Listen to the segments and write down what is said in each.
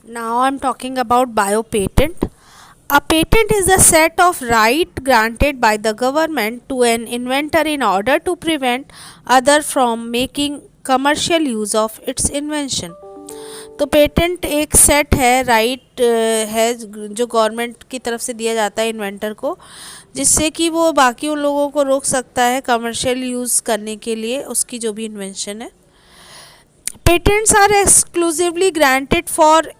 Now I'm talking about biopatent. A patent is a set of right granted by the government to an inventor in order to prevent other from making commercial use of its invention. तो patent एक set है right है जो government की तरफ से दिया जाता है इन्वेंटर को, जिससे कि वो बाकी उन लोगों को रोक सकता है कमर्शियल यूज़ करने के लिए उसकी जो भी इन्वेंशन है. Patents are exclusively granted for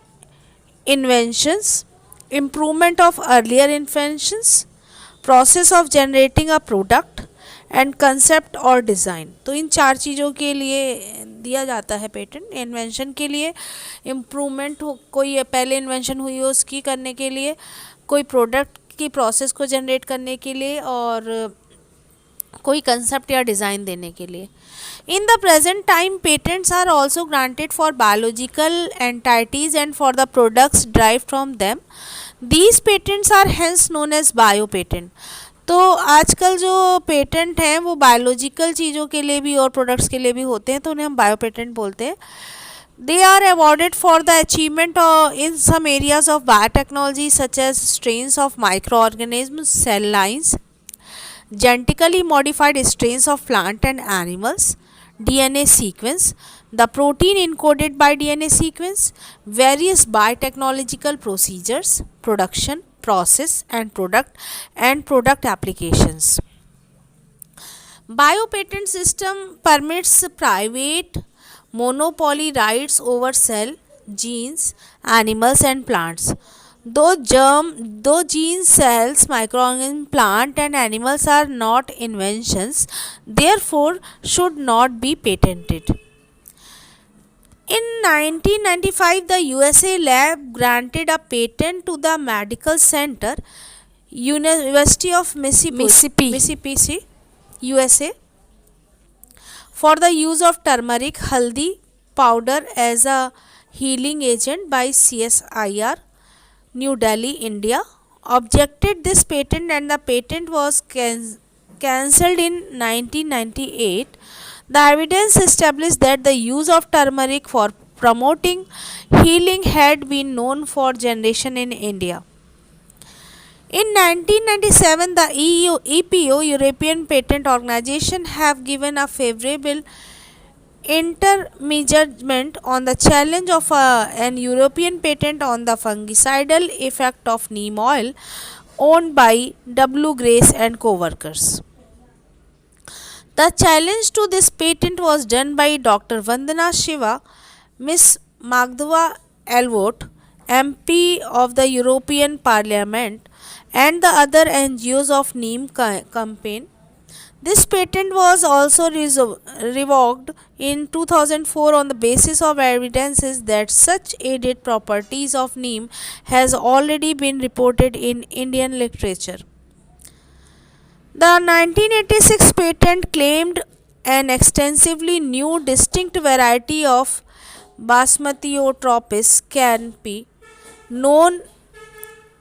inventions, improvement of earlier inventions, process of generating a product and concept or design. तो इन चार चीज़ों के लिए दिया जाता है पेटेंट. इन्वेंशन के लिए, इम्प्रूवमेंट हो, कोई पहले इन्वेंशन हुई हो उसकी करने के लिए, कोई प्रोडक्ट की प्रोसेस को जनरेट करने के लिए, और कोई कंसेप्ट या डिज़ाइन देने के लिए. In the present time, patents are also granted for biological entities and for the products derived from them. These patents are hence known as biopatent. तो आजकल जो पेटेंट हैं वो बायोलॉजिकल चीज़ों के लिए भी और प्रोडक्ट्स के लिए भी होते हैं, तो उन्हें हम बायोपेटेंट बोलते हैं. They are awarded for the achievement in some areas of biotechnology such as strains of microorganisms, cell lines, genetically modified strains of plant and animals, DNA sequence, the protein encoded by DNA sequence, various biotechnological procedures, production, process and product applications. Biopatent system permits private monopoly rights over cell, genes, animals and plants. Though genes, cells, microorganisms, plant and animals are not inventions, therefore should not be patented. In 1995, the USA lab granted a patent to the medical center, University of Mississippi, USA, for the use of turmeric haldi powder as a healing agent by CSIR, New Delhi, India, objected this patent and the patent was cancelled in 1998. The evidence established that the use of turmeric for promoting healing had been known for generations in India. In 1997, the EPO, European Patent Organization, have given a favorable intermeasurement on the challenge of an European patent on the fungicidal effect of neem oil owned by W. Grace and co-workers. The challenge to this patent was done by Dr. Vandana Shiva, Ms. Magdava Elvot, MP of the European Parliament, and the other NGOs of neem campaign. This patent was also revoked in 2004 on the basis of evidences that such added properties of neem has already been reported in Indian literature. The 1986 patent claimed an extensively new distinct variety of Basmatiotropis canopy known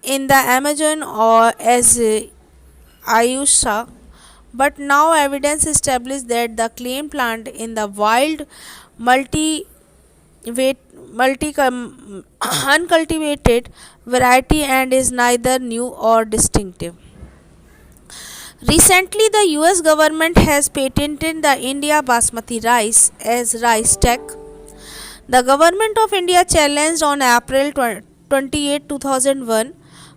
in the Amazon or as Ayusha, but now evidence established that the claimed plant in the wild uncultivated variety and is neither new or distinctive. Recently, the US government has patented the India Basmati rice as Rice Tech. The government of India challenged on April 28, 2001.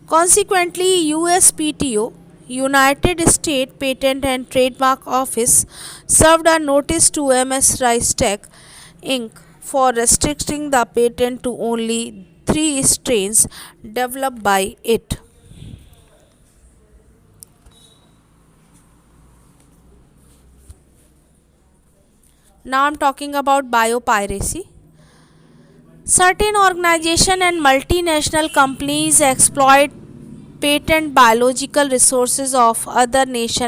Consequently, USPTO, United States Patent and Trademark Office, served a notice to MS Rice Tech Inc. for restricting the patent to only 3 strains developed by it. Now I'm talking about biopiracy. Certain organizations and multinational companies exploit patent biological resources of other nations